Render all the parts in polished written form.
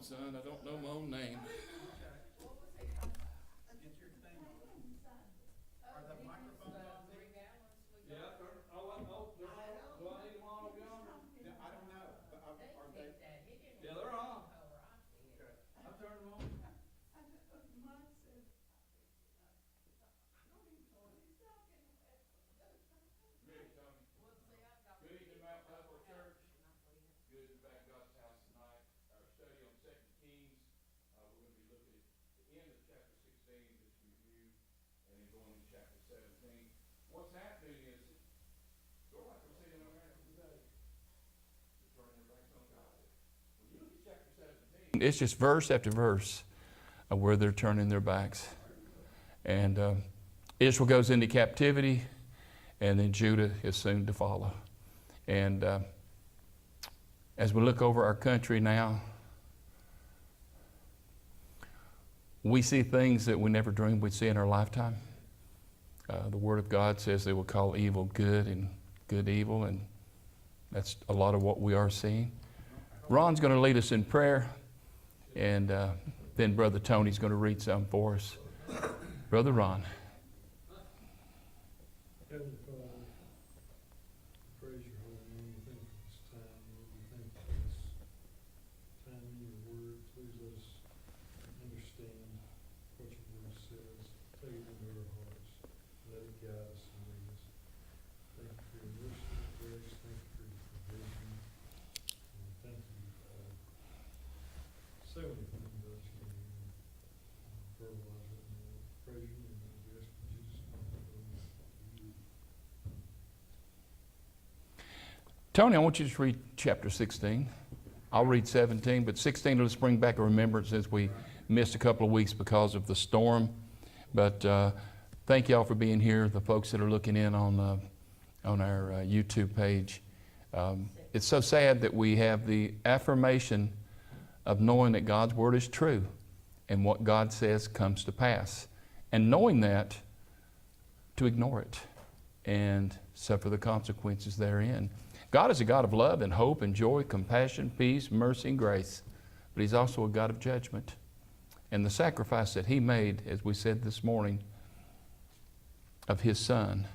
son. I don't know my own name. Get your thing on. Are the microphones on? Yeah, do I need them all yonder? Yeah, I don't know, but are they? Yeah, they're on. Okay. I turned them on. Good, Tony. Good evening, Mount Bethel Church. Good to be back in God's house tonight. Our study on 2 Kings. We're going to be looking at the end of chapter 16, just review, and then going into chapter 17. What's happening is, go like we're sitting around today. They're turning their backs on God. When you look at chapter 17, it's just verse after verse of where they're turning their backs. And Israel goes into captivity, and then Judah is soon to follow. And as we look over our country now, we see things that we never dreamed we'd see in our lifetime. The Word of God says they will call evil good and good evil, and that's a lot of what we are seeing. Ron's going to lead us in prayer, and then Brother Tony's going to read something for us. Brother Ron. Heavenly Father, praise your holy name. Thank you for this time, Lord. We thank you for this time in your word. Please let us understand what your word says. Take it into our hearts. Let it guide us and lead us. Thank you for your mercy and grace. Thank you for your provision. And thank you for so many things that you can do. Fertilize it, Lord. Praise you and we ask in Jesus' name. Tony, I want you to read chapter 16. I'll read 17, but 16 will just bring back a remembrance as we missed a couple of weeks because of the storm. But thank y'all for being here, the folks that are looking in on our YouTube page. It's so sad that we have the affirmation of knowing that God's Word is true and what God says comes to pass. And knowing that, to ignore it and suffer the consequences therein. God is a God of love and hope and joy, compassion, peace, mercy, and grace. But He's also a God of judgment. And the sacrifice that He made, as we said this morning, of His Son.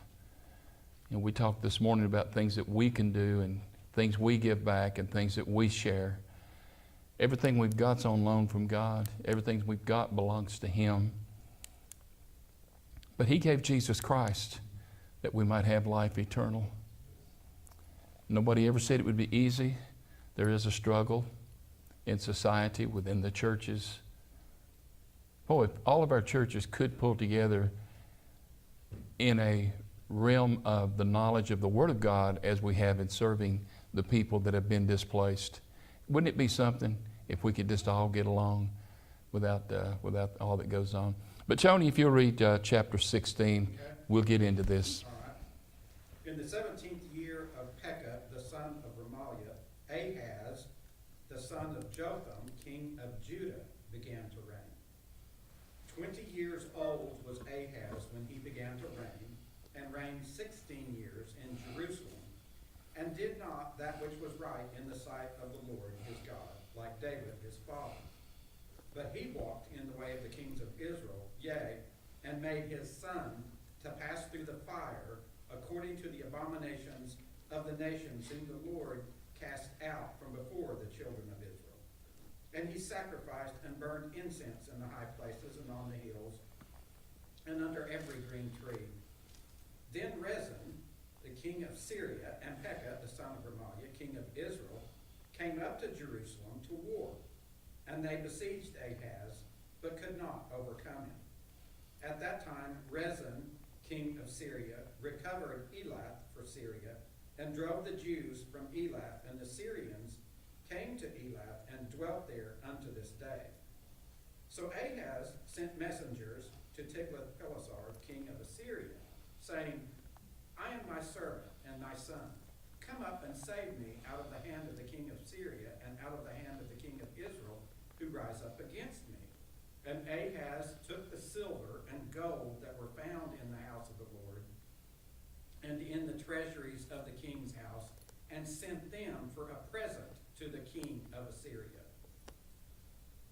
And we talked this morning about things that we can do and things we give back and things that we share. Everything we've got's on loan from God. Everything we've got belongs to Him. But He gave Jesus Christ that we might have life eternal. Nobody ever said it would be easy. There is a struggle in society, within the churches. Oh, if all of our churches could pull together in a realm of the knowledge of the Word of God as we have in serving the people that have been displaced, wouldn't it be something if we could just all get along without all that goes on? But Tony, if you'll read chapter 16, Okay. we'll get into this. All right. In the 17th year of Pekah, the son of Remaliah, Ahaz, the son of Jotham, king of Judah, began to reign. 20 years old was Ahaz when he began to reign, and reigned 16 years in Jerusalem, and did not that which was right in the sight of the Lord his God, like David his father. But he walked in the way of the kings of Israel, yea, and made his son to pass through the fire, according to the abominations of the nations whom the Lord cast out from before the children of Israel. And he sacrificed and burned incense in the high places and on the hills, and under every green tree. Then Rezin, the king of Syria, and Pekah, the son of Remaliah, king of Israel, came up to Jerusalem to war. And they besieged Ahaz, but could not overcome him. At that time, Rezin, king of Syria, recovered Elath for Syria, and drove the Jews from Elath, and the Syrians came to Elath and dwelt there unto this day. So Ahaz sent messengers to Tiglath-Pileser, king of Assyria, saying, I am thy servant and thy son. Come up and save me out of the hand of the king of Syria and out of the hand of the king of Israel, who rise up against me. And Ahaz took the silver and gold that were found in the house of the Lord and in the treasuries of the king's house, and sent them for a present to the king of Assyria.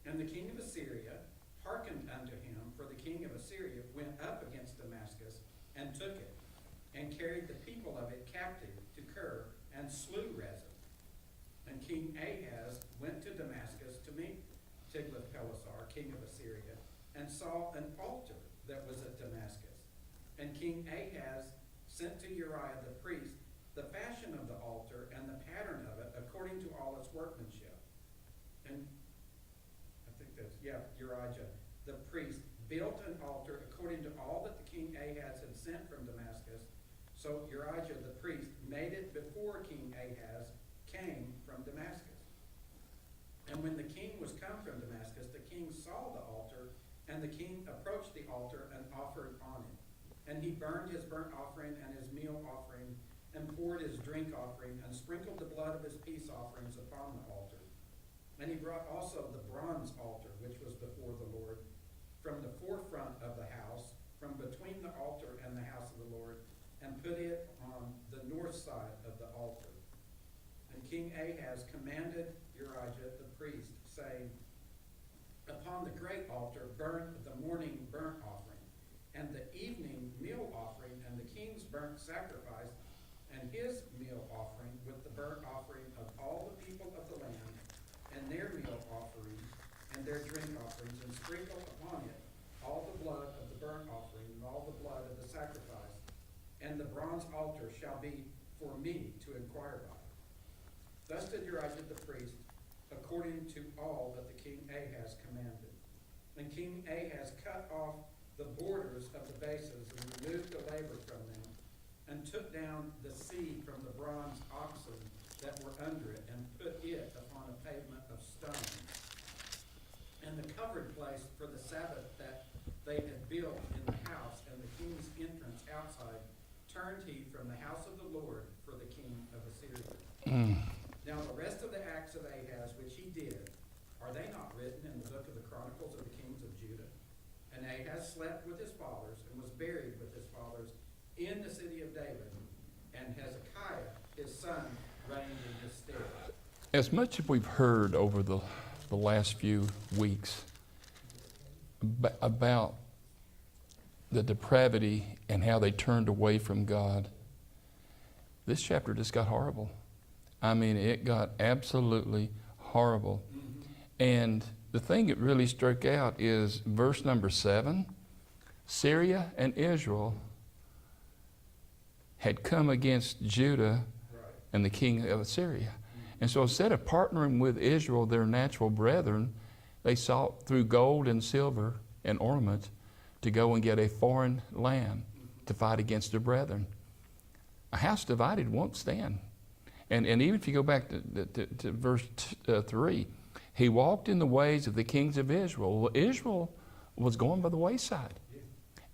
And the king of Assyria hearkened unto him, for the king of Assyria went up against Damascus, and took it, and carried the people of it captive to Kir, and slew Rezin. And King Ahaz went to Damascus to meet Tiglath-Pileser, king of Assyria, and saw an altar that was at Damascus. And King Ahaz sent to Uriah the priest the fashion of the altar and the pattern of it according to all its workmanship. And I think that's, Uriah the priest built an altar according to all that the king Ahaz had sent from Damascus. So Uriah the priest made it before King Ahaz came from Damascus. And when the king was come from Damascus, the king saw the altar, and the king approached the altar and offered on it. And he burned his burnt offering and his meal offering, and poured his drink offering, and sprinkled the blood of his peace offerings upon the altar. And he brought also the bronze altar, which was before the Lord, from the forefront of the house, from between the altar and the house of the Lord, and put it on the north side of the altar. And King Ahaz commanded Uriah the priest, saying, Upon the great altar burn the morning burnt offering, and the evening meal offering, and the king's burnt sacrifice, and his meal offering with the burnt offering of all the people of the land, and their meal offerings, and their drink offerings, and sprinkle upon it all the blood of the burnt offering, and all the blood of the sacrifice. And the bronze altar shall be for me to inquire by. Thus did Uriah the priest, according to all that the king Ahaz commanded. And King Ahaz cut off the borders of the bases, and removed the laver from them, and took down the seed from the bronze oxen that were under it, and put it upon a pavement of stone. And the covered place for the Sabbath that they had built in the house, and the king's entrance outside, turned he from the house of the Lord for the king of Assyria. Now the rest of the acts of Ahaz which he did, are they not written in the book of the Chronicles of the kings of Judah? And Ahaz slept with his fathers, and was buried with his fathers in the city of David, and Hezekiah his son reigned in his stead. As much as we've heard over the last few weeks about the depravity and how they turned away from God, this chapter just got horrible. I mean, it got absolutely horrible. And the thing that really struck out is verse number 7. Syria and Israel had come against Judah and the king of Assyria. And so instead of partnering with Israel, their natural brethren, they sought through gold and silver and ornament to go and get a foreign land to fight against their brethren. A house divided won't stand. And even if you go back to verse 3, he walked in the ways of the kings of Israel. Well, Israel was going by the wayside.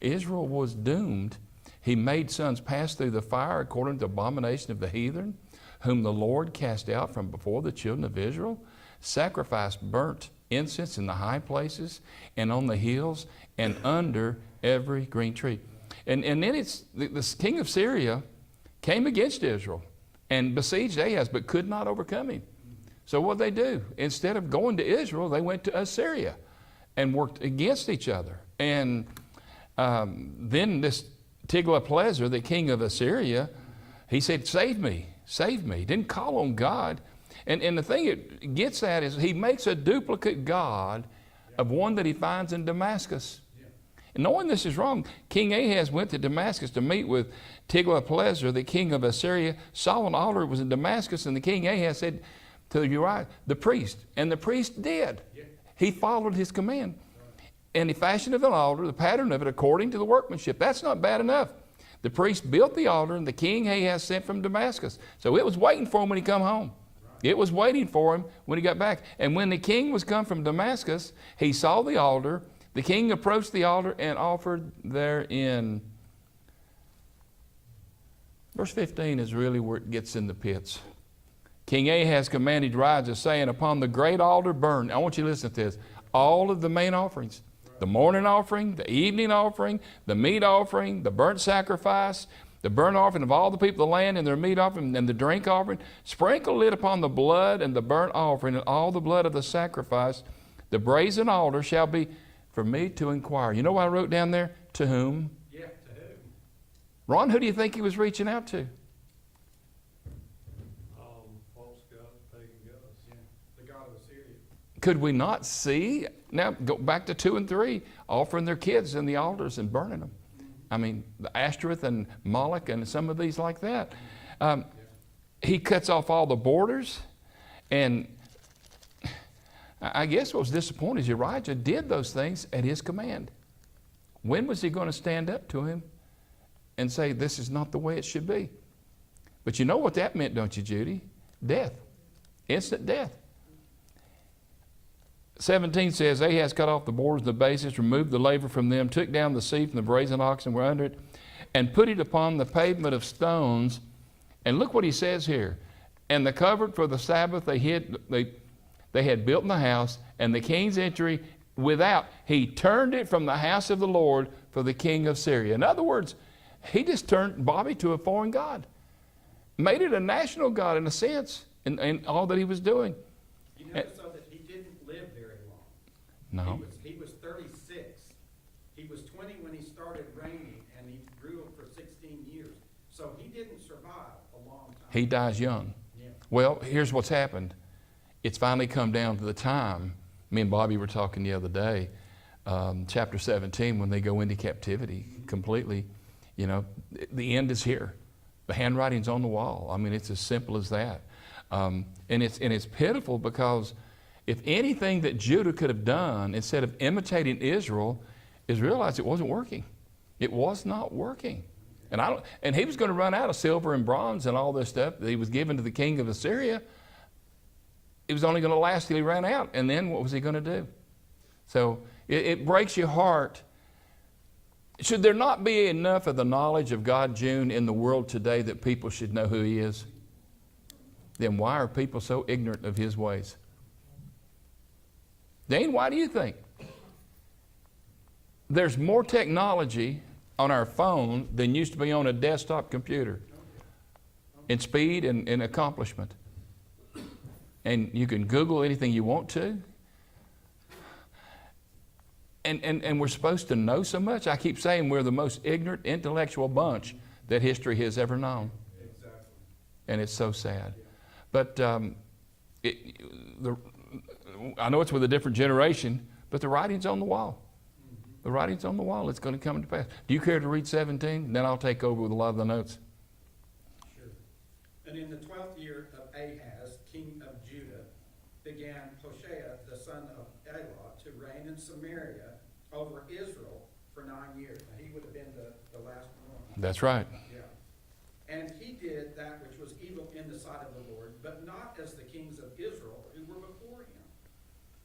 Israel was doomed. He made sons pass through the fire according to the abomination of the heathen, whom the Lord cast out from before the children of Israel, sacrificed burnt incense in the high places and on the hills and under every green tree. And then it's the king of Syria came against Israel and besieged Ahaz, but could not overcome him. So what did they do? Instead of going to Israel, they went to Assyria and worked against each other. And then this Tiglath-Pileser, the king of Assyria, he said, save me, save me. He didn't call on God. And the thing it gets at is he makes a duplicate God of one that he finds in Damascus. And knowing this is wrong, King Ahaz went to Damascus to meet with Tiglath-Pileser, the king of Assyria, saw an altar was in Damascus, and the king Ahaz said to Uriah, the priest, and the priest did. He followed his command. And he fashioned an altar, the pattern of it, according to the workmanship. That's not bad enough. The priest built the altar, and the king Ahaz sent from Damascus. So it was waiting for him when he come home. It was waiting for him when he got back. And when the king was come from Damascus, he saw the altar. The king approached the altar and offered therein. Verse 15 is really where it gets in the pits. King Ahaz commanded Uriah, saying, upon the great altar burn. I want you to listen to this. All of the main offerings. The morning offering, the evening offering, the meat offering, the burnt sacrifice, the burnt offering of all the people of the land and their meat offering and the drink offering. Sprinkle it upon the blood and the burnt offering and all the blood of the sacrifice The brazen altar shall be for me to inquire. You know what I wrote down there? To whom? Yeah, to whom? Ron, who do you think he was reaching out to? False gods, pagan gods. Yeah, the god of Assyria. Could we not see? Now, go back to 2 and 3, offering their kids in the altars and burning them. I mean, the Ashtoreth and Moloch and some of these like that. He cuts off all the borders. And I guess what was disappointing is Elijah did those things at his command. When was he going to stand up to him and say, this is not the way it should be? But you know what that meant, don't you, Judy? Death. Instant death. 17 says, Ahaz cut off the borders of the bases, removed the laver from them, took down the seat from the brazen oxen were under it, and put it upon the pavement of stones. And look what he says here. And the cupboard for the Sabbath they had built in the house, and the king's entry without, he turned it from the house of the Lord for the king of Syria. In other words, he just turned Bobby to a foreign god. Made it a national god in a sense, in all that he was doing. You notice though that he didn't live very long. No. He was 36. He was 20 when he started reigning, and he ruled for 16 years. So he didn't survive a long time. He dies young. Yeah. Well, here's what's happened. It's finally come down to the time, me and Bobby were talking the other day, chapter 17, when they go into captivity completely, you know, the end is here. The handwriting's on the wall. I mean, it's as simple as that. And it's pitiful because if anything that Judah could have done instead of imitating Israel is realize it wasn't working. It was not working. And he was going to run out of silver and bronze and all this stuff that he was given to the king of Assyria. It was only going to last till he ran out. And then what was he going to do? So it breaks your heart. Should there not be enough of the knowledge of God, June, in the world today that people should know who he is? Then why are people so ignorant of his ways? Dane, why do you think? There's more technology on our phone than used to be on a desktop computer in speed and accomplishment. And you can Google anything you want to. And we're supposed to know so much. I keep saying we're the most ignorant intellectual bunch that history has ever known. Exactly. And it's so sad. But I know it's with a different generation, but the writing's on the wall. The writing's on the wall. It's going to come to pass. Do you care to read 17? Then I'll take over with a lot of the notes. Sure. And in the 12th year of Ahaz, king of Judah, began Hoshea, the son of Elah, to reign in Samaria over Israel for 9 years. Now, he would have been the last one. That's right. Yeah. And he did that which was evil in the sight of the Lord, but not as the kings of Israel who were before him.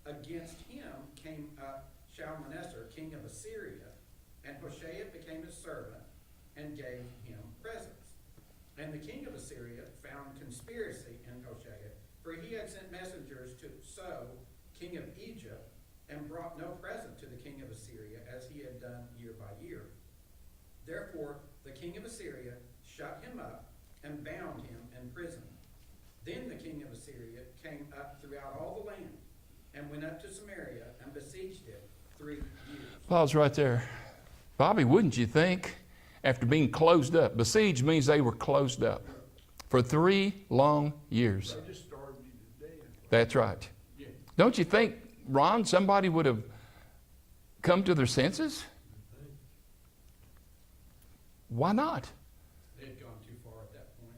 Against him came up Shalmaneser, king of Assyria, and Hoshea became his servant and gave him presents. And the king of Assyria found conspiracy in Hoshea, for he had sent messengers to So, king of Egypt, and brought no present to the king of Assyria, as he had done year by year. Therefore the king of Assyria shut him up and bound him in prison. Then the king of Assyria came up throughout all the land, and went up to Samaria and besieged it 3 years. Pause right there. Bobby, wouldn't you think, after being closed up, besieged means they were closed up for 3 long years. They just starved you to death. That's right. Yeah. Don't you think, Ron, somebody would have come to their senses? Why not? They'd gone too far at that point.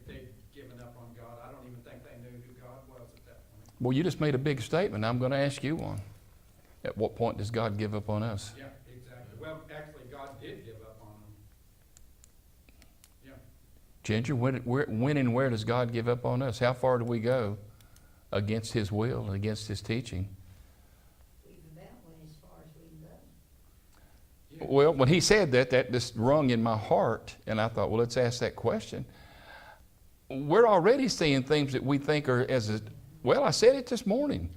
They'd given up on God. I don't even think they knew who God was at that point. Well, you just made a big statement. I'm going to ask you one. At what point does God give up on us? Yeah, exactly. Well, actually, God did give up on them. Yeah. Ginger, when and where does God give up on us? How far do we go against his will and against his teaching? We've about went as far as we can go. Yeah. Well, when he said that, that just rung in my heart, and I thought, well, let's ask that question. We're already seeing things that we think are well, I said it this morning.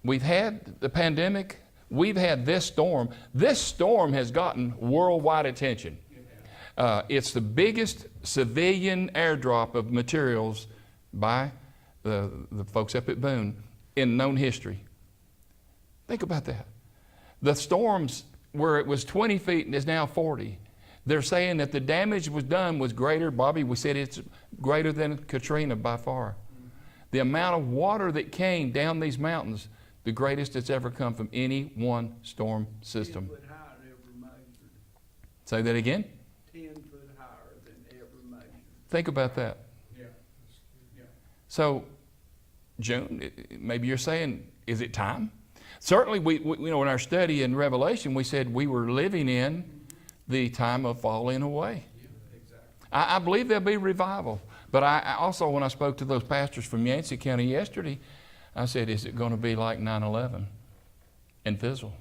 We've had the pandemic. We've had this storm. This storm has gotten worldwide attention. It's the biggest civilian airdrop of materials by the folks up at Boone in known history. Think about that. The storms where it was 20 feet and is now 40. They're saying that the damage was done was greater. Bobby, we said it's greater than Katrina by far. The amount of water that came down these mountains, the greatest that's ever come from any one storm system. 10 foot higher than ever measured. Say that again. 10 foot higher than ever measured. Think about that. Yeah. Yeah. So, June, maybe you're saying, is it time? Certainly, we in our study in Revelation, we said we were living in the time of falling away. Yeah, exactly. I believe there'll be revival. But I also, when I spoke to those pastors from Yancey County yesterday, I said, is it going to be like 9/11 and fizzle?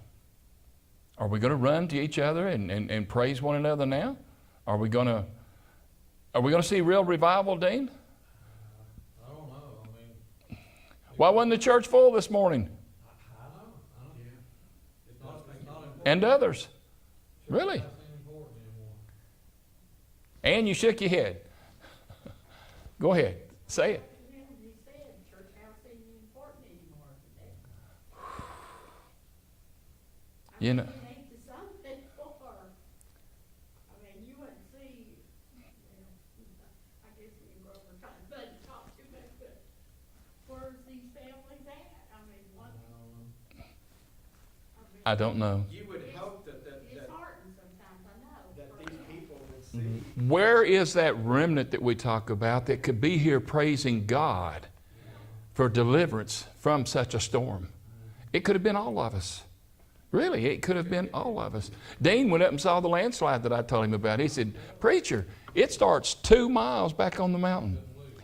Are we going to run to each other and praise one another now? Are we going to see real revival, Dean? I don't know, I mean. Why wasn't the church full this morning? I don't. Yeah. It's not important. And others? Really? It's not important anymore. And you shook your head. Go ahead, say it. He said church house ain't important anymore today. You know. It ain't the something for. I mean, you wouldn't see, I guess we can go over time, but talk too much, but where's these families at? I mean, what? I don't know. You would hope that It's hard sometimes, I know. that these people would see. Where is that remnant that we talk about that could be here praising God for deliverance from such a storm? It could have been all of us. Really, it could have been all of us. Dean went up and saw the landslide that I told him about. He said, preacher, it starts 2 miles back on the mountain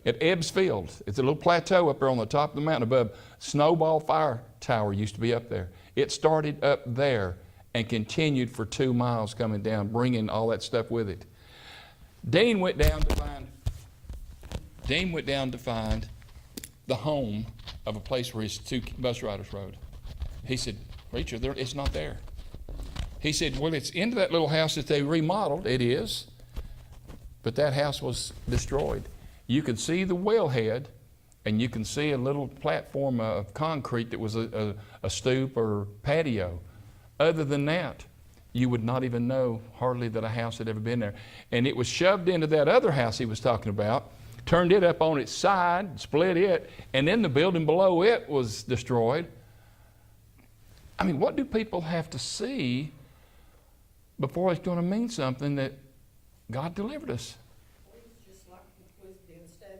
at Ebbs Field. It's a little plateau up there on the top of the mountain above Snowball Fire Tower used to be up there. It started up there and continued for 2 miles coming down, bringing all that stuff with it. Dean went down to find the home of a place where his 2 bus riders rode. He said, preacher, it's not there. He said, well, it's into that little house that they remodeled. It is. But that house was destroyed. You could see the wellhead, and you can see a little platform of concrete that was a stoop or patio. Other than that, you would not even know hardly that a house had ever been there. And it was shoved into that other house he was talking about, turned it up on its side, split it, and then the building below it was destroyed. I mean, what do people have to see before it's going to mean something that God delivered us? Well, it's just like we've been studying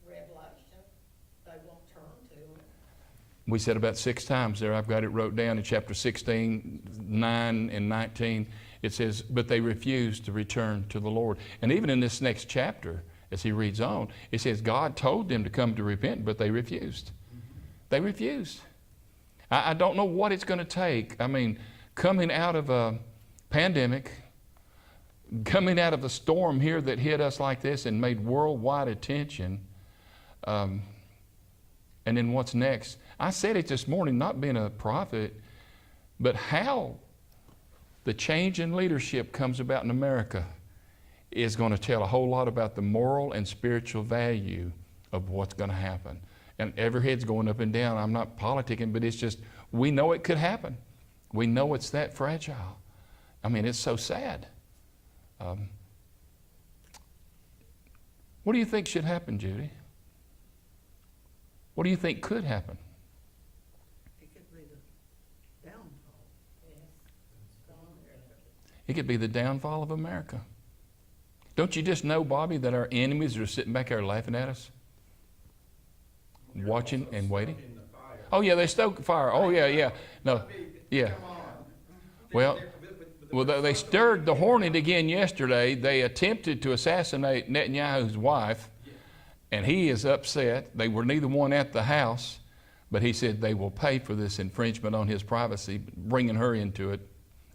Revelation, they won't turn to it. We said about 6 times there. I've got it wrote down in chapter 16, 9 and 19. It says, but they refused to return to the Lord. And even in this next chapter, as he reads on, it says God told them to come to repent, but they refused. They refused. I don't know what it's going to take. I mean, coming out of a pandemic, coming out of a storm here that hit us like this and made worldwide attention, and then what's next? I said it this morning, not being a prophet, but how the change in leadership comes about in America is going to tell a whole lot about the moral and spiritual value of what's going to happen. And every head's going up and down. I'm not politicking, but it's just, we know it could happen. We know it's that fragile. I mean, it's so sad. What do you think should happen, Judy? What do you think could happen? It could be the downfall. Yes. It could be the downfall of America. Don't you just know, Bobby, that our enemies are sitting back there laughing at us? Watching and waiting? In the fire. Oh, yeah, they stoked fire. Oh, yeah. No, I mean, yeah. Come on. Well, they stirred the hornet again yesterday. They attempted to assassinate Netanyahu's wife, and he is upset. They were neither one at the house, but he said they will pay for this infringement on his privacy, bringing her into it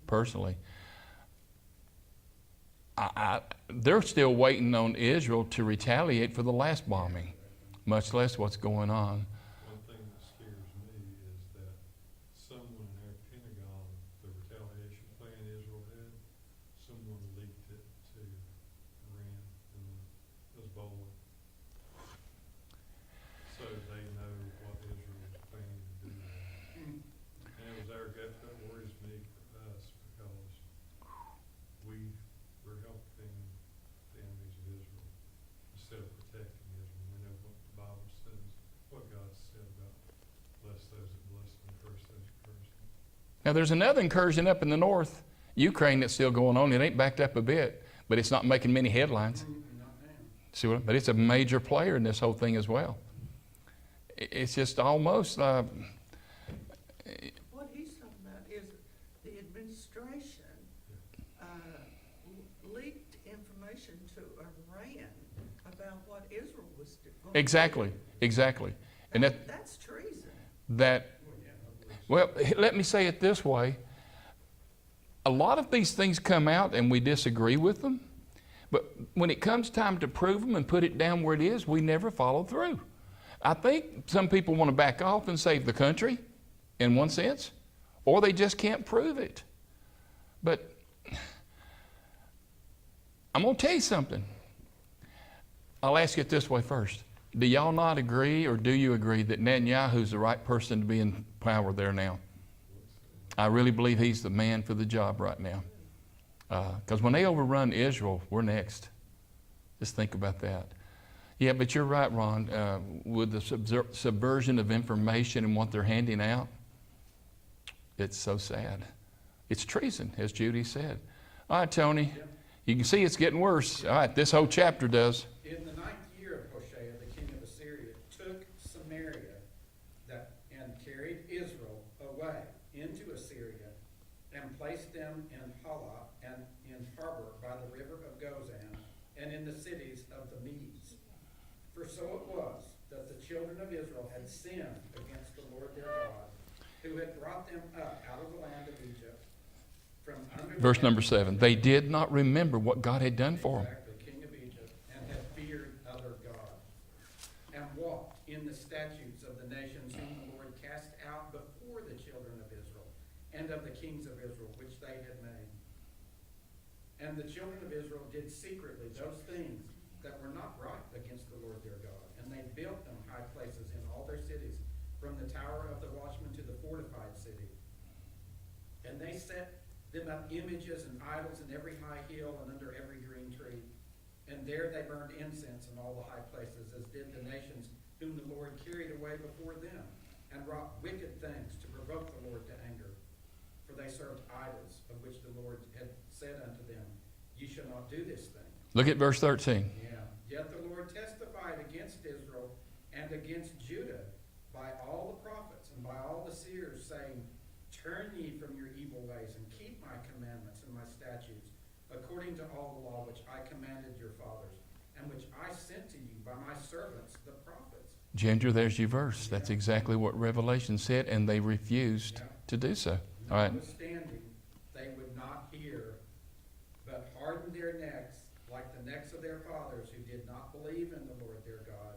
personally. They're still waiting on Israel to retaliate for the last bombing, much less what's going on. One thing that scares me is that someone in our Pentagon, the retaliation plan Israel had, someone leaked it to Iran and Hezbollah. So they know what Israel's Now, there's another incursion up in the north, Ukraine, that's still going on. It ain't backed up a bit, but it's not making many headlines. Not now. See what? But it's a major player in this whole thing as well. It's just almost. What he's talking about is the administration leaked information to Iran about what Israel was doing. Exactly. And That's treason. Well, let me say it this way. A lot of these things come out and we disagree with them, but when it comes time to prove them and put it down where it is, we never follow through. I think some people want to back off and save the country, in one sense, or they just can't prove it. But I'm going to tell you something. I'll ask it this way first. Do y'all not agree, or do you agree that Netanyahu's the right person to be in power there now? I really believe he's the man for the job right now. Because when they overrun Israel, we're next. Just think about that. Yeah, but you're right, Ron. With the subversion of information and what they're handing out, it's so sad. It's treason, as Judy said. All right, Tony. You can see it's getting worse. All right, this whole chapter does. In the 9th year of Hoshea, the king of Assyria took Samaria and carried Israel away into Assyria and placed them in Halah and in Harbor by the river of Gozan and in the cities of the Medes. For so it was that the children of Israel had sinned against the Lord their God, who had brought them up out of the land of Egypt from under the Verse number hand 7. of They did not remember what God had done for them. Exactly, king of Egypt, and had feared other gods, and walked in the statutes of the nations whom the Lord cast out before the children of Israel, and of the kings of Israel, which they had made. And the children of Israel did secretly those things that were not right against the Lord their God, and they built them high places in all their cities, from the tower of the watchman to the fortified city. And they set them up images and idols in every high hill and under every green tree. And there they burned incense in all the high places, as did the nations whom the Lord carried away before them, and wrought wicked things to provoke the Lord to anger. For they served idols, of which the Lord had said unto them, Ye shall not do this thing. Look at verse 13. Yeah. Yet the Lord testified against Israel and against Judah by all the prophets and by all the seers, saying, Turn ye from your evil ways, and keep my commandments and my statutes, according to all the law which I commanded your fathers, and which I sent to you by my servants the prophets. Ginger, there's your verse. That's exactly what Revelation said, and they refused to do so. All right. Notwithstanding, they would not hear, but hardened their necks, like the necks of their fathers, who did not believe in the Lord their God.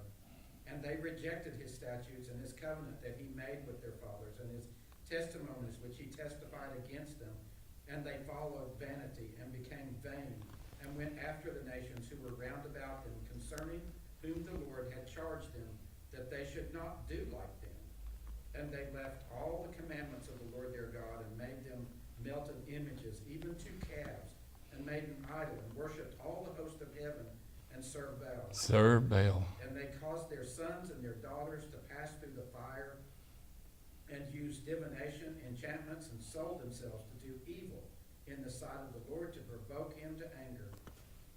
And they rejected his statutes and his covenant that he made with their fathers, and his testimonies which he testified against them. And they followed vanity and became vain, and went after the nations who were round about them, concerning whom the Lord had charged them, that they should not do like them. And they left all the commandments of the Lord their God, and made them melted images, even to calves, and made an idol, and worshipped all the host of heaven, and served Baal. Serve Baal. And they caused their sons and their daughters to pass through the fire, and used divination, enchantments, and sold themselves to do evil in the sight of the Lord, to provoke him to anger.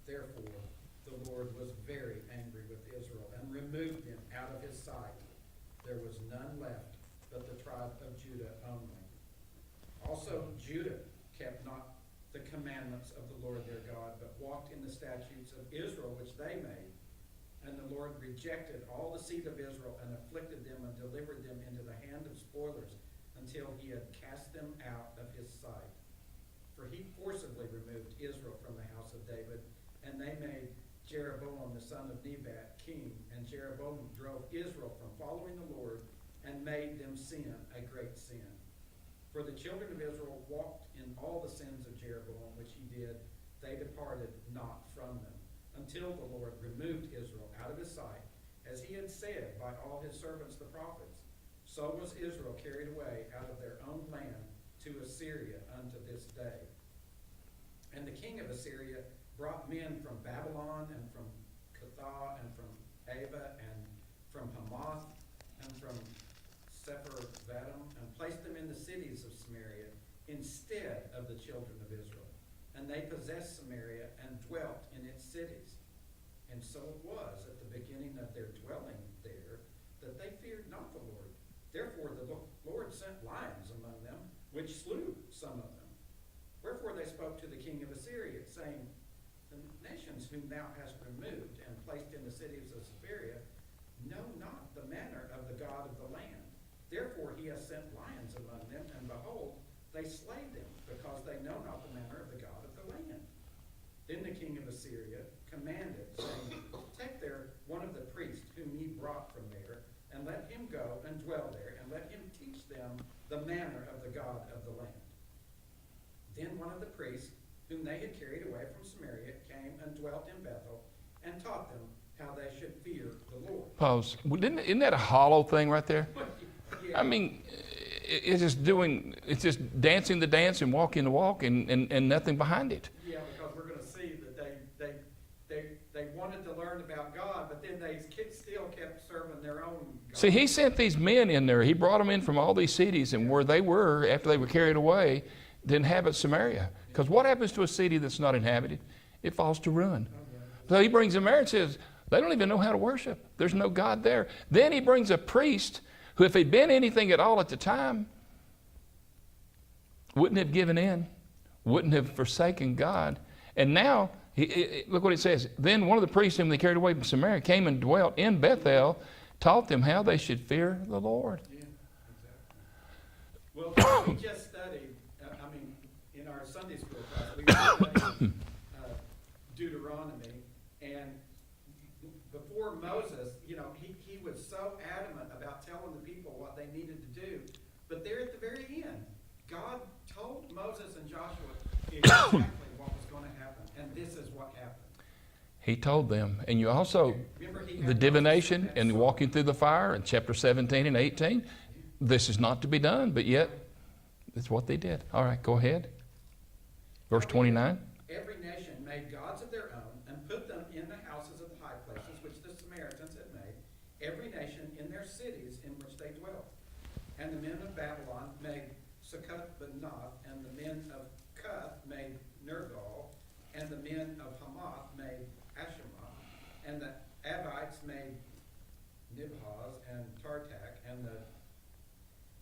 Therefore the Lord was very angry with Israel, and removed them out of his sight. There was none left but the tribe of Judah only. Also Judah kept not the commandments of the Lord their God, but walked in the statutes of Israel which they made. And the Lord rejected all the seed of Israel, and afflicted them, and delivered them into the hand of spoilers, until he had cast them out of his sight. For he forcibly removed Israel from the house of David, and they made Jeroboam the son of Nebat king. And Jeroboam drove Israel from following the Lord, and made them sin a great sin. For the children of Israel walked in all the sins of Jeroboam, which he did. They departed not from them, until the Lord removed Israel out of his sight, as he had said by all his servants the prophets. So was Israel carried away out of their own land to Assyria unto this day. And the king of Assyria brought men from Babylon, and from Cuthah, and from Ava, and from Hamath, and from Sepharvaim, and placed them in the cities of Samaria, instead of the children of Israel. And they possessed Samaria and dwelt in its cities. And so it was at the beginning of their dwelling there that they feared not the Lord. Therefore the Lord sent lions among them, which slew some of them. Wherefore they spoke to the king of Assyria, saying, the nations whom thou hast removed and placed in the cities of Samaria know not the manner of the God of the land. Therefore he has sent lions among them, and behold, they slay them, because they know not the manner of the God of the land. Then the king of Assyria commanded, saying, take there one of the priests whom ye brought from there, and let him go and dwell there, and let him teach them the manner of the God of the land. Then one of the priests, whom they had carried away from Samaria, came and dwelt in Bethel, and taught them how they should fear the Lord. Pause. Isn't that a hollow thing right there? Yeah. I mean, it's just dancing the dance and walking the walk and nothing behind it. Yeah, because we're going to see that they wanted to learn about God, but then they still kept serving their own God. See, he sent these men in there. He brought them in from all these cities, and where they were, after they were carried away, to inhabit Samaria. Because what happens to a city that's not inhabited? It falls to ruin. So he brings them there and says, they don't even know how to worship. There's no God there. Then he brings a priest who, if he'd been anything at all at the time, wouldn't have given in, wouldn't have forsaken God. And now, look what it says. Then one of the priests whom they carried away from Samaria came and dwelt in Bethel, taught them how they should fear the Lord. Yeah, exactly. Well, we just studied, in our Sunday school class, we studied Deuteronomy, and before Moses, he was so adamant about telling the people what they needed to do, but there at the very end, God told Moses and Joshua exactly what was going to happen, and this is what happened. He told them. And you also, Remember, he had the divination Moses and that walking through the fire in chapter 17 and 18, this is not to be done, but yet it's what they did. All right, go ahead. Verse 29. Every nation made gods of their own and put them in the houses of the high places which the Samaritans had made, every nation in their cities in which they dwelt. And the men of Babylon made Succoth-Benoth, and the men of Cuth made Nergal, and the men of Hamath made Ashimah, and the Abites made Nibhaz and Tartak, and the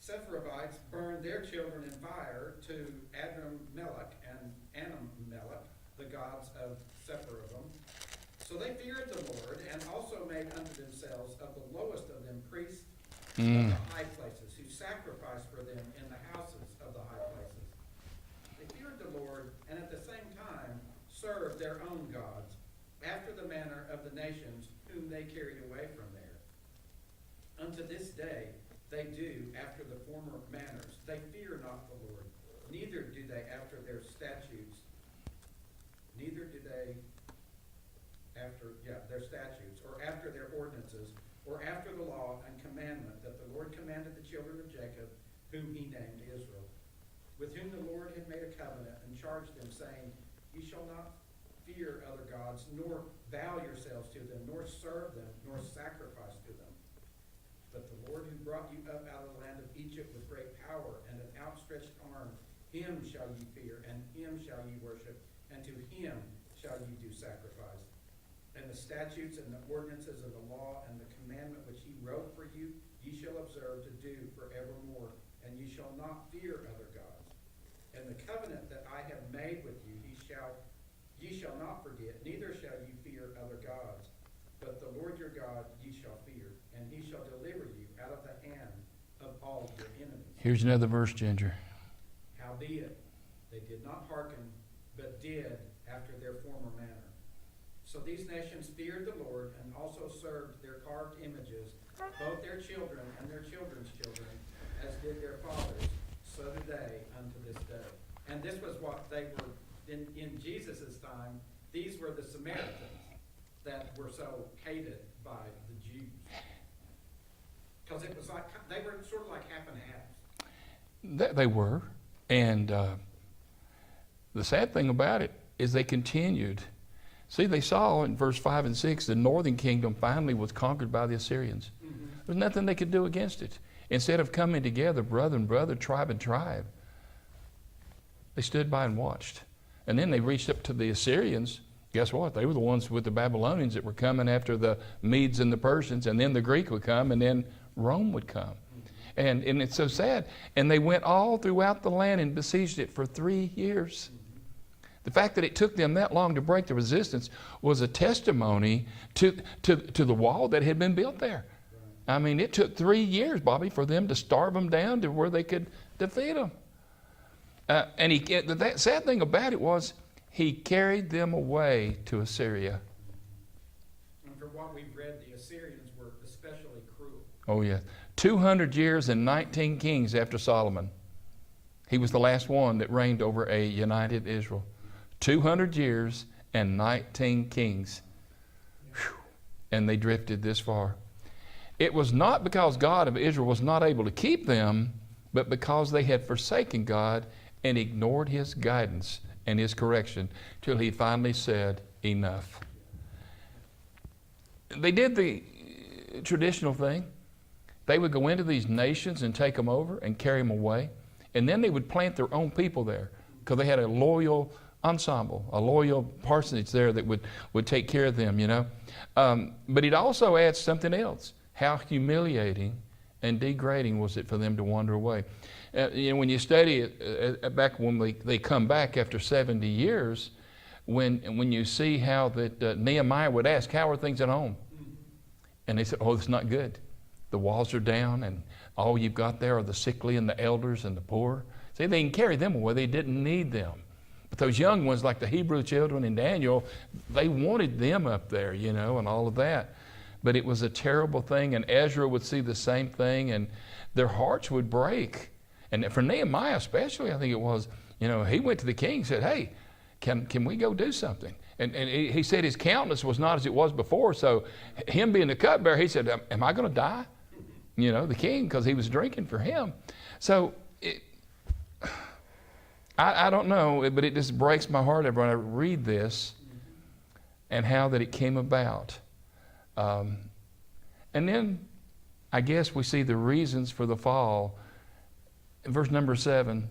Sepharvites burned their children in fire to Adrammelech and Anammelech, the gods of Sepharvaim. So they feared the Lord, and also made unto themselves of the lowest of them priests of the high places, who sacrificed for them in the houses of the high places. They feared the Lord, and at the same time served their own gods, after the manner of the nations whom they carried away from there. Unto this day they do after the former manners. They fear not the Lord, neither do they after their statutes, their statutes, or after their ordinances, or after the law and commandment that the Lord commanded the children of Jacob, whom he named Israel, with whom the Lord had made a covenant and charged them, saying, ye shall not fear other gods, nor bow yourselves to them, nor serve them, nor sacrifice to them. But the Lord who brought you up out of the land of Egypt with great power and an outstretched arm, him shall ye fear, and him shall ye worship, and to him shall ye do sacrifice. And the statutes and the ordinances and the law and the commandment which he wrote for you, ye shall observe to do forevermore, and ye shall not fear other gods. And the covenant that I have made with you, ye shall not forget, neither shall ye fear other gods. But the Lord your God ye shall fear, and he shall deliver you out of the hand of all your enemies. Here's another verse, Ginger. Howbeit, they did not hearken, but did after their former manner. So these nations feared the Lord, and also served their carved images, both their children and their children's children, as did their fathers, so do they unto this day. And this was what they were, in Jesus' time, these were the Samaritans that were so hated by the Jews. Because it was like, they were sort of like half and half. They were. And the sad thing about it is they continued. See, they saw in verse 5 and 6, the northern kingdom finally was conquered by the Assyrians. Mm-hmm. There's nothing they could do against it. Instead of coming together, brother and brother, tribe and tribe, They stood by and watched. And then they reached up to the Assyrians. Guess what? They were the ones with the Babylonians that were coming after the Medes and the Persians, and then the Greek would come, and then Rome would come. And it's so sad. And they went all throughout the land and besieged it for 3 years. The fact that it took them that long to break the resistance was a testimony to the wall that had been built there. I mean, it took 3 years, Bobby, for them to starve them down to where they could defeat them. And the sad thing about it was he carried them away to Assyria. And from what we've read, the Assyrians were especially cruel. Oh, yeah. 200 years and 19 kings after Solomon. He was the last one that reigned over a united Israel. 200 years and 19 kings. Whew. And they drifted this far. It was not because God of Israel was not able to keep them, but because they had forsaken God and ignored His guidance and His correction till He finally said, enough. They did the traditional thing. They would go into these nations and take them over and carry them away. And then they would plant their own people there because they had a loyal ensemble, a loyal parsonage there that would take care of them, you know. But it also adds something else. How humiliating and degrading was it for them to wander away. When you study it, back when they come back after 70 years, when you see how that Nehemiah would ask, how are things at home? And they said, oh, it's not good. The walls are down, and all you've got there are the sickly and the elders and the poor. See, they can carry them away. They didn't need them. But those young ones, like the Hebrew children and Daniel, they wanted them up there, you know, and all of that. But it was a terrible thing, and Ezra would see the same thing, and their hearts would break. And for Nehemiah especially, I think it was, you know, he went to the king and said, hey, can we go do something? And he said his countenance was not as it was before, so him being the cupbearer, he said, am I going to die? You know, the king, because he was drinking for him. So I don't know, but it just breaks my heart when I read this and how that it came about. And then I guess we see the reasons for the fall. In verse number 7,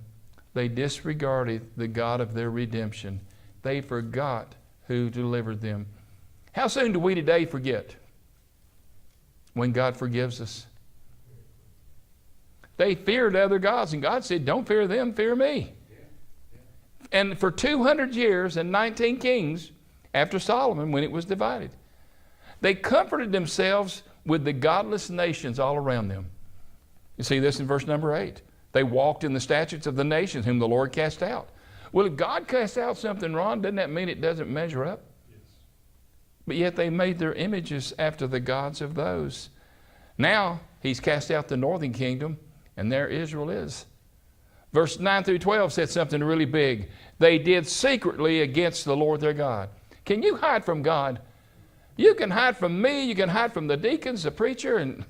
they disregarded the God of their redemption. They forgot who delivered them. How soon do we today forget? When God forgives us. They feared other gods, and God said, don't fear them, fear me. And for 200 years and 19 kings after Solomon, when it was divided, they comforted themselves with the godless nations all around them. You see this in verse number 8. They walked in the statutes of the nations whom the Lord cast out. Well, if God casts out something, Ron, doesn't that mean it doesn't measure up? Yes. But yet they made their images after the gods of those. Now He's cast out the northern kingdom, and there Israel is. Verse 9 through 12 said something really big. They did secretly against the Lord their God. Can you hide from God? You can hide from me. You can hide from the deacons, the preacher, and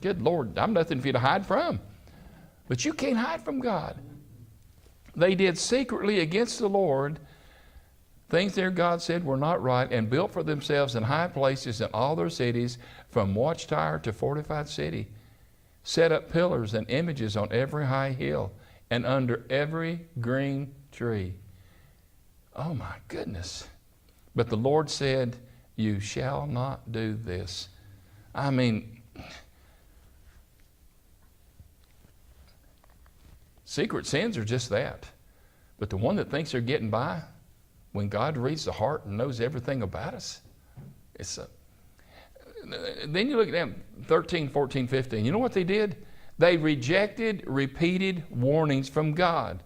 good Lord, I'm nothing for you to hide from. But you can't hide from God. They did secretly against the Lord things their God said were not right, and built for themselves in high places in all their cities, from watchtower to fortified city. Set up pillars and images on every high hill and under every green tree. Oh my goodness. But the Lord said, you shall not do this. I mean, secret sins are just that. But the one that thinks they're getting by, when God reads the heart and knows everything about us, then you look at them, 13, 14, 15. You know what they did? They rejected repeated warnings from God.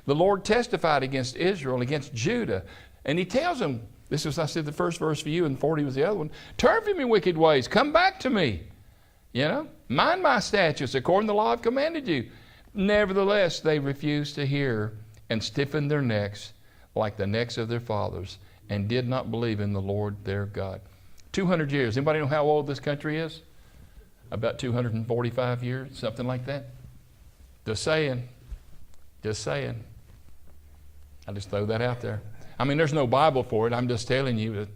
The Lord testified against Israel, against Judah. And He tells them, this was, I said, the first verse for you, and 40 was the other one. Turn from your wicked ways. Come back to me. You know, mind my statutes according to the law I've commanded you. Nevertheless, they refused to hear and stiffened their necks like the necks of their fathers, and did not believe in the Lord their God. 200 years. Anybody know how old this country is? About 245 years, something like that. Just saying. Just saying. I just throw that out there. I mean, there's no Bible for it. I'm just telling you that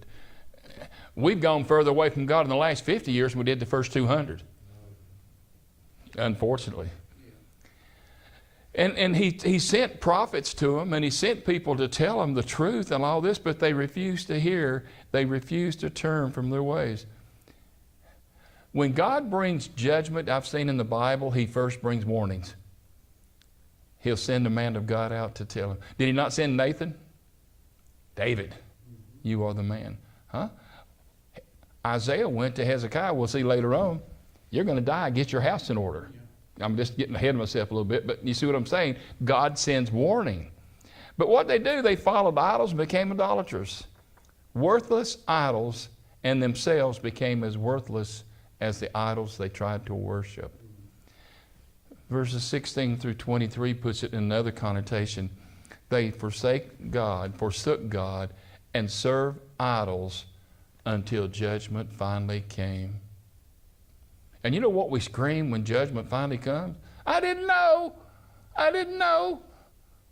we've gone further away from God in the last 50 years than we did the first 200. Unfortunately. And he sent prophets to them, and he sent people to tell them the truth and all this, but they refused to hear. They refused to turn from their ways. When God brings judgment, I've seen in the Bible, he first brings warnings. He'll send a man of God out to tell him. Did he not send Nathan? David, you are the man. Huh? Isaiah went to Hezekiah. We'll see later on. You're going to die. Get your house in order. I'm just getting ahead of myself a little bit, but you see what I'm saying? God sends warning. But what they do, they followed idols and became idolaters. Worthless idols, and themselves became as worthless as the idols they tried to worship. Verses 16 through 23 puts it in another connotation. They forsook God, and served idols until judgment finally came. And you know what we scream when judgment finally comes? I didn't know. I didn't know.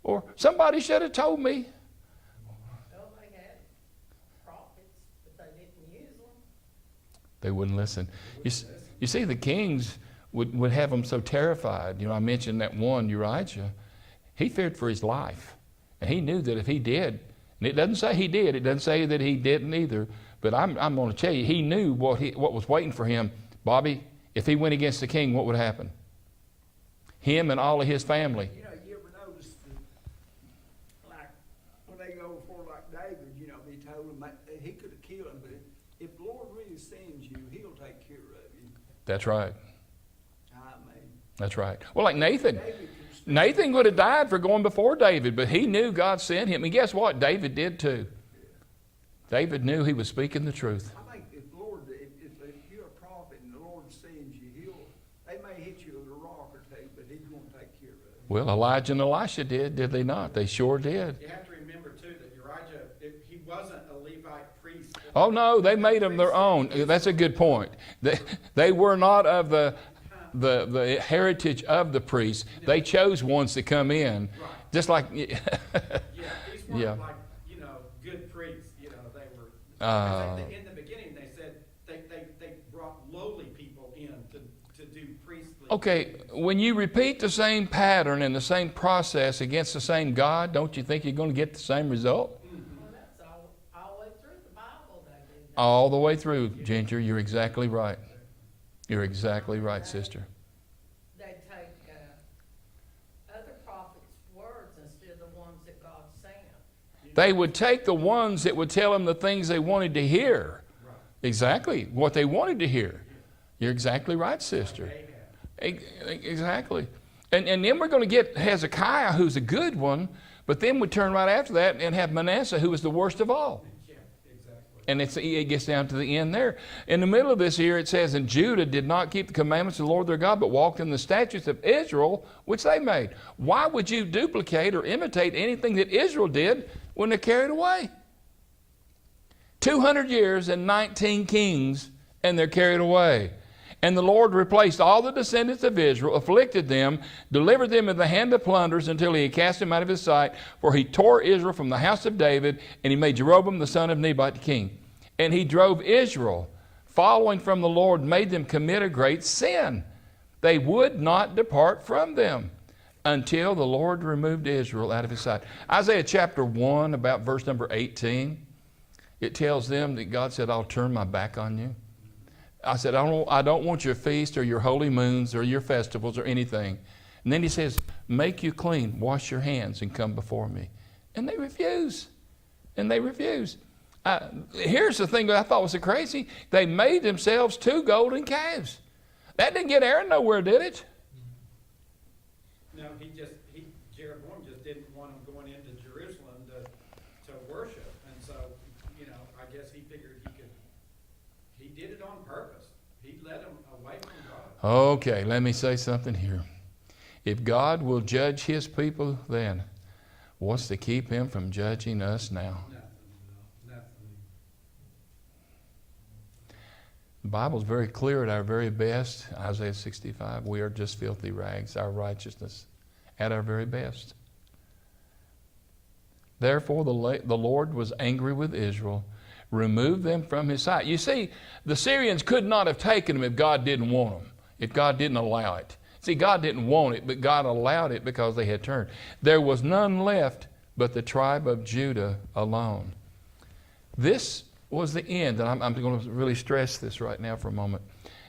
Or somebody should have told me. Well, they had prophets, but they didn't use them. They wouldn't listen. You see, the kings would have them so terrified. You know, I mentioned that one, Uriah. He feared for his life. And he knew that if he did, and it doesn't say he did, it doesn't say that he didn't either, but I'm going to tell you, he knew what was waiting for him. Bobby, if he went against the king, what would happen? Him and all of his family. You know, you ever notice that, like, when they go before, like David, you know, they told him that he could have killed him, but if the Lord really sends you, he'll take care of you. That's right. I mean, That's right. Well, like Nathan. Nathan would have died for going before David, but he knew God sent him. And guess what? David did too. David knew he was speaking the truth. I think if the Lord, if you're a prophet and the Lord sends you, they may hit you with a rock or two, but he's going to take care of it. Well, Elijah and Elisha did they not? They sure did. You have to remember, too, that Uriah, he wasn't a Levite priest. Oh, no, they made them their own. That's a good point. They were not of the heritage of the priests. They chose ones to come in. Right. Just like... Yeah, these weren't Yeah. like, good priests. They were... in the beginning, they said they brought lowly people in to do priestly... Okay, when you repeat the same pattern and the same process against the same God, don't you think you're going to get the same result? Well, that's all the way through the Bible, they did that. All the way through, Ginger. You're exactly right. You're exactly right, sister. They take other prophets' words instead of the ones that God sent. They would take the ones that would tell them the things they wanted to hear. Right. Exactly, what they wanted to hear. You're exactly right, sister. Ahab. Exactly. And then we're going to get Hezekiah, who's a good one, but then we turn right after that and have Manasseh, who was the worst of all. Yeah, exactly. And it gets down to the end there. In the middle of this here, it says, and Judah did not keep the commandments of the Lord their God, but walked in the statutes of Israel, which they made. Why would you duplicate or imitate anything that Israel did when they're carried away? 200 years and 19 kings, and they're carried away. And the Lord replaced all the descendants of Israel, afflicted them, delivered them in the hand of plunderers until he had cast them out of his sight. For he tore Israel from the house of David, and he made Jeroboam the son of Nebat king. And he drove Israel, following from the Lord, made them commit a great sin. They would not depart from them until the Lord removed Israel out of his sight. Isaiah chapter 1, about verse number 18, it tells them that God said, I'll turn my back on you. I said, I don't want your feast or your holy moons or your festivals or anything. And then he says, make you clean, wash your hands, and come before me. And they refuse. And they refuse. Here's the thing that I thought was so crazy. They made themselves 2 golden calves. That didn't get Aaron nowhere, did it? No, Jeroboam just didn't want them going into Jerusalem to worship. And so, I guess he figured he did it on purpose. He led them away from God. Okay, let me say something here. If God will judge his people then, what's to keep him from judging us now? Nothing. The Bible's very clear at our very best. Isaiah 65, we are just filthy rags, our righteousness at our very best. Therefore, the Lord was angry with Israel, removed them from his sight. You see, the Syrians could not have taken them if God didn't want them, if God didn't allow it. See, God didn't want it, but God allowed it because they had turned. There was none left but the tribe of Judah alone. This was the end, and I'm going to really stress this right now for a moment.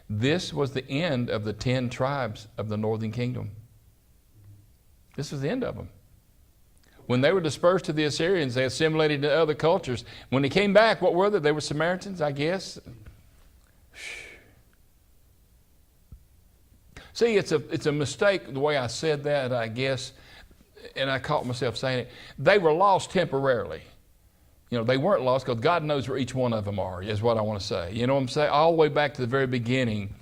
This was the end of the 10 tribes of the northern kingdom. This was the end of them. When they were dispersed to the Assyrians, they assimilated to other cultures. When they came back, what were they? They were Samaritans, I guess. See, it's a mistake the way I said that, I guess, and I caught myself saying it. They were lost temporarily. You know, they weren't lost because God knows where each one of them are, is what I want to say. You know what I'm saying? All the way back to the very beginning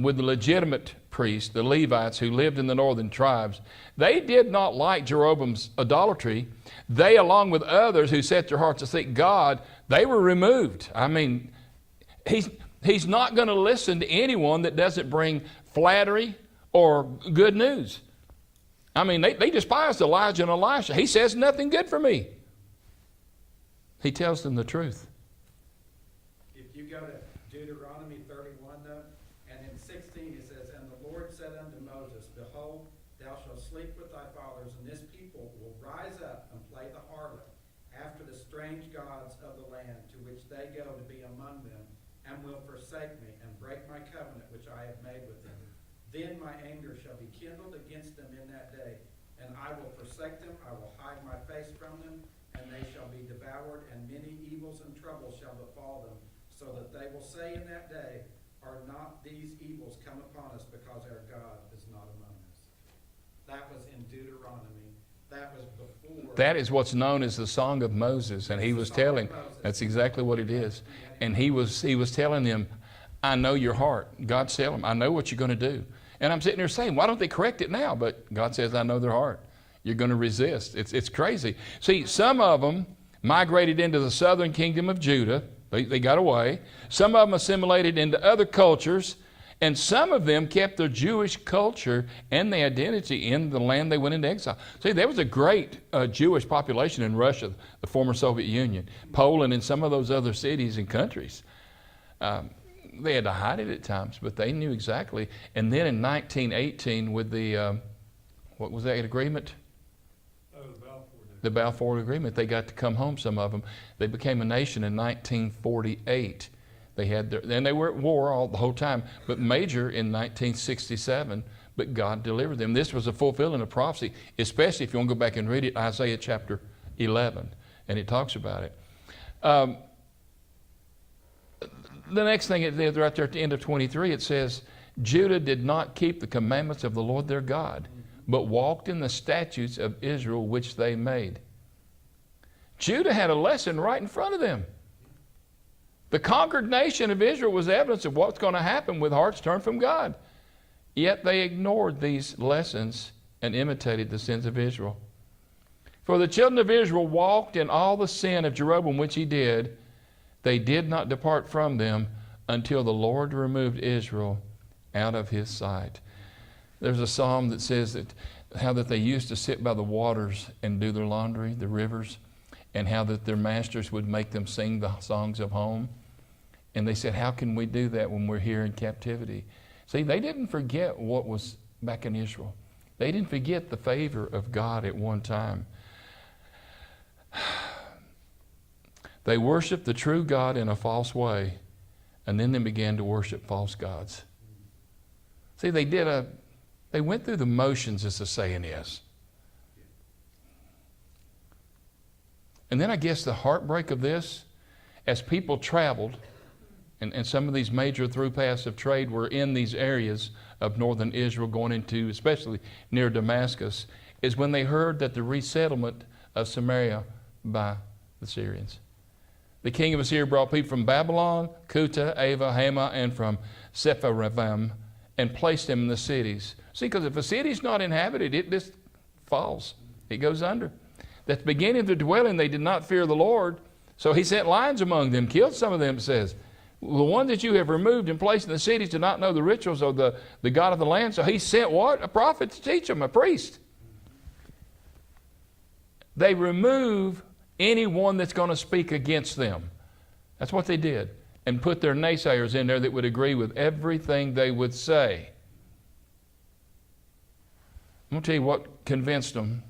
with the legitimate priests, the Levites who lived in the northern tribes. They did not like Jeroboam's idolatry. They, along with others who set their hearts to seek God, they were removed. I mean, he's not going to listen to anyone that doesn't bring flattery or good news. I mean, they despised Elijah and Elisha. He says nothing good for me. He tells them the truth. If you go to Deuteronomy 31, though, and in 16 it says, "And the Lord said unto Moses, Behold, thou shalt sleep with thy fathers, and this people will rise up and play the harlot after the strange gods of the land to which they go to be among them, and will forsake me, and break my covenant which I have made with them. Then my anger shall be kindled against them in that day, and I will forsake them, I will hide my face from them, and they shall be devoured, and many evils and troubles shall befall them, so that they will say in that day, Are not these evils come upon us because our God is not among us?" That was in Deuteronomy. That was before. That is what's known as the Song of Moses, and he was telling, that's exactly what it is. And he was telling them, I know your heart. God's telling them, I know what you're going to do. And I'm sitting there saying, why don't they correct it now? But God says, I know their heart. You're going to resist. It's crazy. See, some of them migrated into the southern kingdom of Judah. They got away. Some of them assimilated into other cultures. And some of them kept their Jewish culture and their identity in the land they went into exile. See, there was a great Jewish population in Russia, the former Soviet Union, Poland, and some of those other cities and countries. They had to hide it at times, but they knew exactly. And then in 1918 with the, what was that agreement? The Balfour Agreement. They got to come home, some of them. They became a nation in 1948. They had and they were at war the whole time, but major in 1967, but God delivered them. This was a fulfilling of prophecy, especially if you want to go back and read it, Isaiah chapter 11, and it talks about it. The next thing, right there at the end of 23, it says, Judah did not keep the commandments of the Lord their God, but walked in the statutes of Israel which they made. Judah had a lesson right in front of them. The conquered nation of Israel was evidence of what's going to happen with hearts turned from God. Yet they ignored these lessons and imitated the sins of Israel. For the children of Israel walked in all the sin of Jeroboam which he did. They did not depart from them until the Lord removed Israel out of his sight. There's a psalm that says that how that they used to sit by the waters and do their laundry, the rivers, and how that their masters would make them sing the songs of home. And they said, how can we do that when we're here in captivity? See, they didn't forget what was back in Israel. They didn't forget the favor of God at one time. They worshiped the true God in a false way, and then they began to worship false gods. See, they went through the motions, as the saying is. And then I guess the heartbreak of this, as people traveled, and some of these major through paths of trade were in these areas of northern Israel going into, especially near Damascus, is when they heard that the resettlement of Samaria by the Syrians. The king of Assyria brought people from Babylon, Cuta, Ava, Hama, and from Sepharvaim, and placed them in the cities. See, because if a city's not inhabited, it just falls. It goes under. At the beginning of the dwelling, they did not fear the Lord, so he sent lions among them, killed some of them, it says. The one that you have removed and placed in the cities did not know the rituals of the God of the land, so he sent what? A prophet to teach them, a priest. They remove anyone that's going to speak against them. That's what they did. And put their naysayers in there that would agree with everything they would say. I'm going to tell you what convinced them.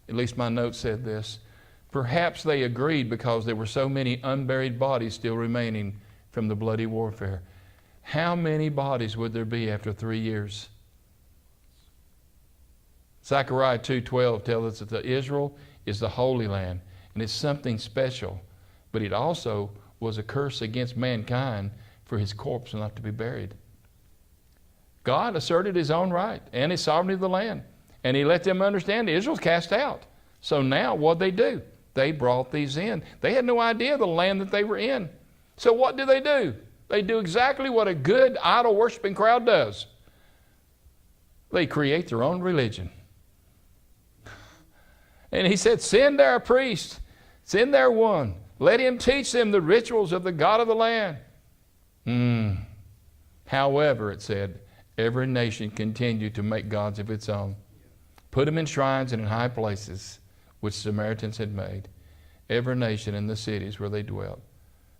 At least my note said this. Perhaps they agreed because there were so many unburied bodies still remaining from the bloody warfare. How many bodies would there be after 3 years? Zechariah 2:12 tells us that Israel is the Holy Land, and it's something special. But it also was a curse against mankind for his corpse not to be buried. God asserted his own right and his sovereignty of the land. And he let them understand Israel's cast out. So now what'd they do? They brought these in. They had no idea the land that they were in. So what do? They do exactly what a good idol worshiping crowd does. They create their own religion. And he said, send there a priest, send there one. Let him teach them the rituals of the God of the land. However, it said, every nation continued to make gods of its own. Put them in shrines and in high places, which Samaritans had made. Every nation in the cities where they dwelt.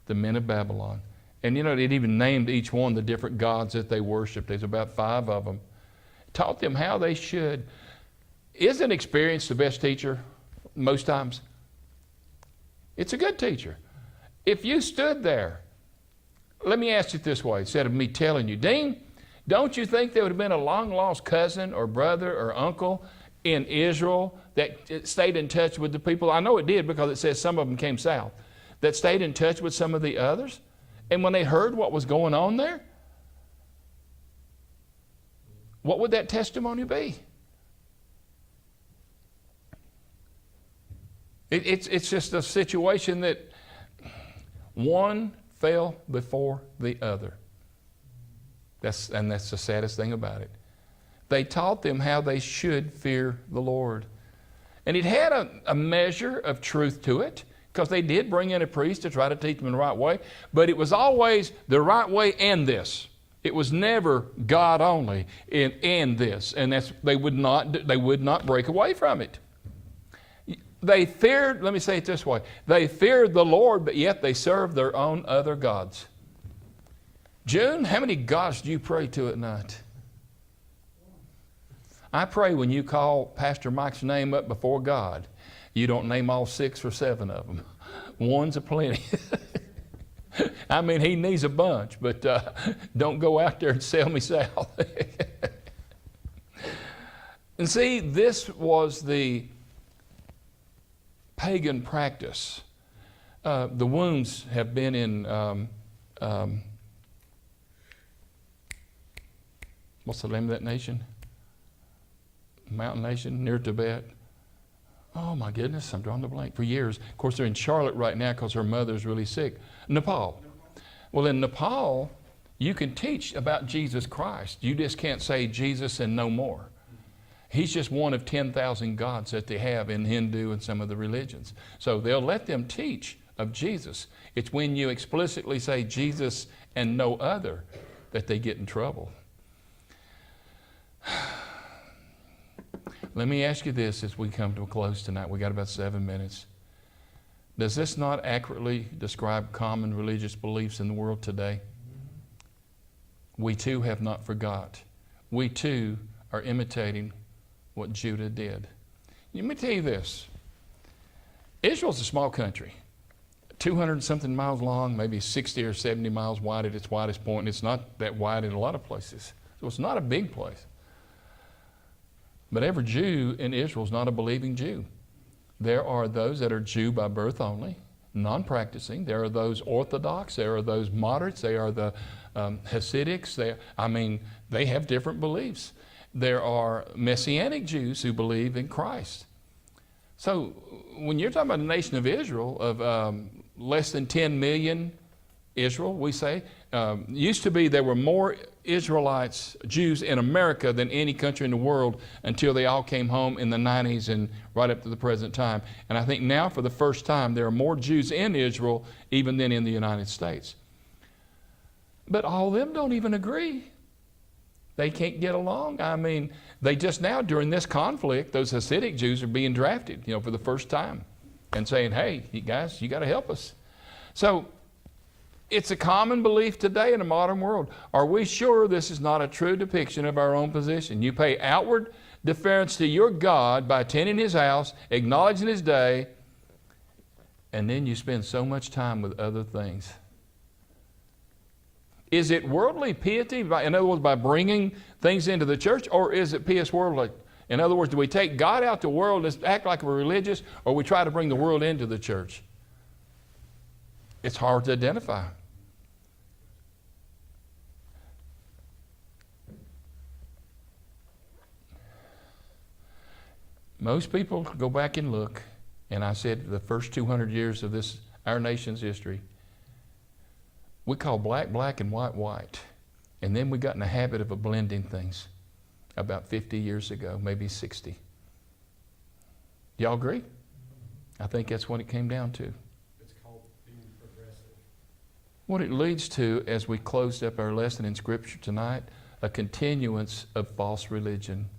The men of Babylon. And you know, it even named each one the different gods that they worshiped. There's about 5 of them. Taught them how they should. Isn't experience the best teacher most times? It's a good teacher. If you stood there, let me ask it this way, instead of me telling you, Dean, don't you think there would have been a long-lost cousin or brother or uncle in Israel that stayed in touch with the people? I know it did because it says some of them came south. That stayed in touch with some of the others. And when they heard what was going on there, what would that testimony be? It's just a situation that one fell before the other. That's the saddest thing about it. They taught them how they should fear the Lord. And it had a measure of truth to it, because they did bring in a priest to try to teach them in the right way, but it was always the right way and this. It was never God only and this. And they would not break away from it. They feared, let me say it this way, they feared the Lord, but yet they served their own other gods. June, how many gods do you pray to at night? I pray when you call Pastor Mike's name up before God, you don't name all 6 or 7 of them. One's a plenty. I mean, he needs a bunch, but don't go out there and sell me south. And see, this was the pagan practice. The wounds have been in, what's the name of that nation? Mountain nation near Tibet. Oh my goodness, I'm drawing the blank. For years. Of course, they're in Charlotte right now because her mother's really sick. Nepal. Well, in Nepal, you can teach about Jesus Christ. You just can't say Jesus and no more. He's just one of 10,000 gods that they have in Hindu and some of the religions. So they'll let them teach of Jesus. It's when you explicitly say Jesus and no other that they get in trouble. Let me ask you this as we come to a close tonight. We got about 7 minutes. Does this not accurately describe common religious beliefs in the world today? We too have not forgot. We too are imitating what Judah did. Let me tell you this. Israel's a small country. 200 something miles long, maybe 60 or 70 miles wide at its widest point. It's not that wide in a lot of places. So it's not a big place. But every Jew in Israel is not a believing Jew. There are those that are Jew by birth only, non-practicing. There are those Orthodox. There are those moderates. They are the Hasidics. They have different beliefs. There are Messianic Jews who believe in Christ. So when you're talking about the nation of Israel, of less than 10 million Israel, we say, used to be there were more Israelites, Jews in America than any country in the world until they all came home in the 90s and right up to the present time. And I think now for the first time there are more Jews in Israel even than in the United States. But all of them don't even agree. They can't get along. I mean, they just now during this conflict, those Hasidic Jews are being drafted, for the first time and saying, hey, you guys, you got to help us. So it's a common belief today in the modern world. Are we sure this is not a true depiction of our own position? You pay outward deference to your God by attending His house, acknowledging His day, and then you spend so much time with other things. Is it worldly piety, in other words, by bringing things into the church, or is it pious worldly? In other words, do we take God out the world and act like we're religious, or we try to bring the world into the church? It's hard to identify. Most people go back and look, and I said the first 200 years of this, our nation's history, we call black, black, and white, white. And then we got in the habit of blending things about 50 years ago, maybe 60. Y'all agree? I think that's what it came down to. It's called being progressive. What it leads to, as we closed up our lesson in Scripture tonight, a continuance of false religion.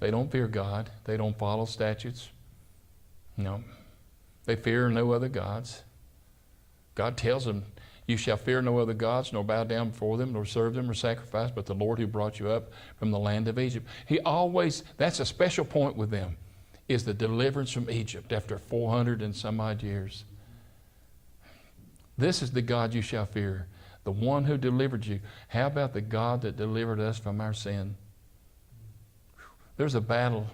They don't fear God. They don't follow statutes. No. They fear no other gods. God tells them, you shall fear no other gods, nor bow down before them, nor serve them, or sacrifice, but the Lord who brought you up from the land of Egypt. He always, that's a special point with them, is the deliverance from Egypt after 400 and some odd years. This is the God you shall fear, the one who delivered you. How about the God that delivered us from our sin? There's a battle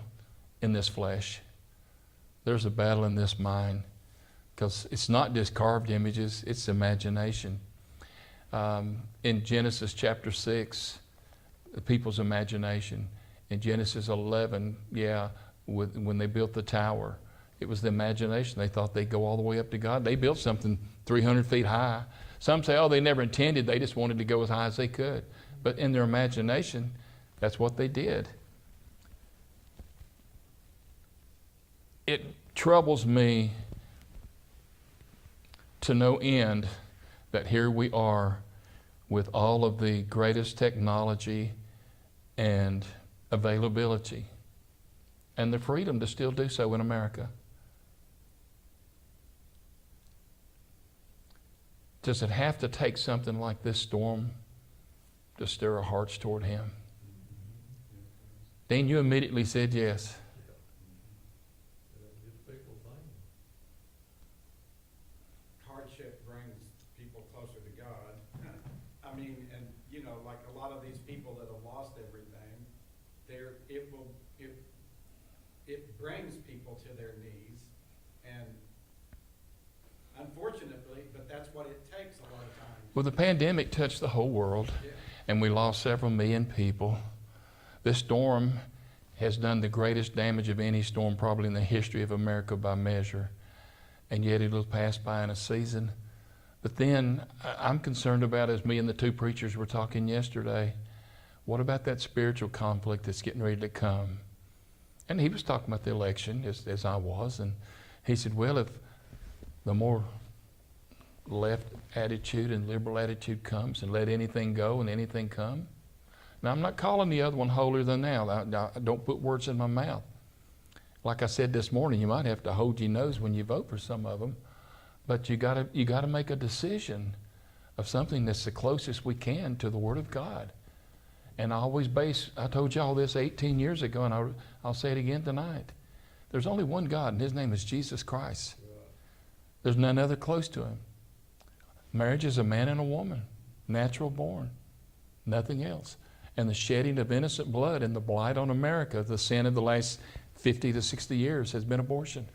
in this flesh. There's a battle in this mind, because it's not just carved images, it's imagination. In Genesis chapter 6, the people's imagination. In Genesis 11, when they built the tower, it was the imagination. They thought they'd go all the way up to God. They built something 300 feet high. Some say, they never intended, they just wanted to go as high as they could. But in their imagination, that's what they did. It troubles me to no end that here we are with all of the greatest technology and availability and the freedom to still do so in America. Does it have to take something like this storm to stir our hearts toward Him? Dean, you immediately said yes. Hardship brings people closer to God. I mean, and like a lot of these people that have lost everything, it brings people to their knees, and unfortunately, but that's what it takes a lot of times. Well, the pandemic touched the whole world, and we lost several million people. This storm has done the greatest damage of any storm probably in the history of America by measure, and yet it'll pass by in a season. But then I'm concerned about, as me and the two preachers were talking yesterday, what about that spiritual conflict that's getting ready to come? And he was talking about the election, as I was, and he said, well, if the more left attitude and liberal attitude comes and let anything go and anything come. Now, I'm not calling the other one holier than thou. I don't put words in my mouth. Like I said this morning, you might have to hold your nose when you vote for some of them, but you gotta make a decision of something that's the closest we can to the Word of God. And I told y'all this 18 years ago, and I'll say it again tonight. There's only one God, and His name is Jesus Christ. There's none other close to Him. Marriage is a man and a woman, natural born, nothing else. And the shedding of innocent blood and the blight on America, the sin of the last 50 to 60 years has been abortion.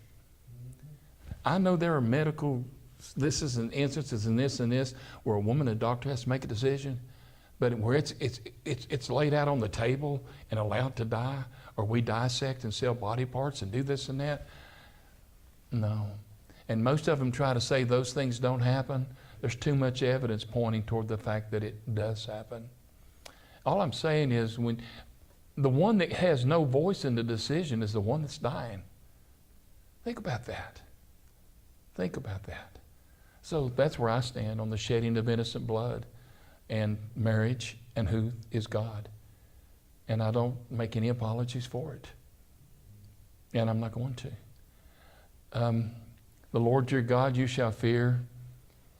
I know there are this is an instances and this, where a woman and a doctor has to make a decision, but where it's laid out on the table and allowed to die, or we dissect and sell body parts and do this and that. No. And most of them try to say those things don't happen. There's too much evidence pointing toward the fact that it does happen. All I'm saying is, when the one that has no voice in the decision is the one that's dying. Think about that. Think about that. So that's where I stand on the shedding of innocent blood and marriage and who is God. And I don't make any apologies for it. And I'm not going to. The Lord your God you shall fear.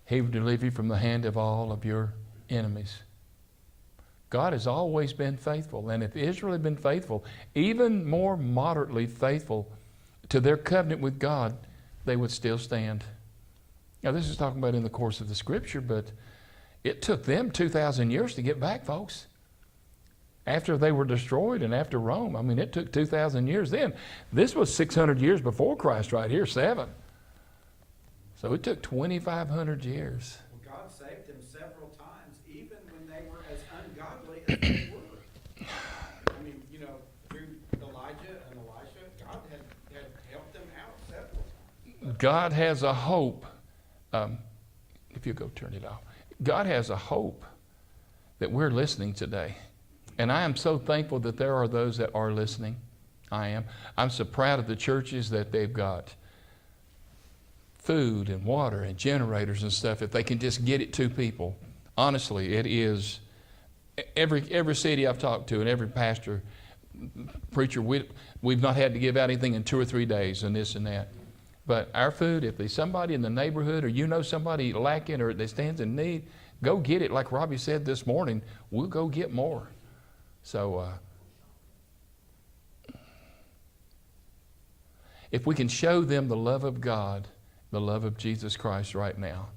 He will deliver you from the hand of all of your enemies. God has always been faithful. And if Israel had been faithful, even more moderately faithful to their covenant with God, they would still stand. Now, this is talking about in the course of the Scripture, but it took them 2,000 years to get back, folks. After they were destroyed and after Rome, I mean, it took 2,000 years then. This was 600 years before Christ right here, 7. So it took 2,500 years. Well, God saved them several times, even when they were as ungodly as they were. I mean, you know, through Elijah and Elisha, God had helped them out several times. God has a hope. If you go turn it off. God has a hope that we're listening today. And I am so thankful that there are those that are listening. I am. I'm so proud of the churches that they've got food and water and generators and stuff. If they can just get it to people. Honestly, it is. Every city I've talked to and every pastor, preacher, we've not had to give out anything in 2 or 3 days and this and that. But our food, if there's somebody in the neighborhood or you know somebody lacking or that stands in need, go get it. Like Robbie said this morning, we'll go get more. So if we can show them the love of God, the love of Jesus Christ right now,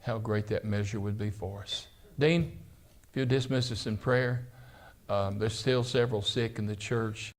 how great that measure would be for us. Dean, if you'll dismiss us in prayer. There's still several sick in the church.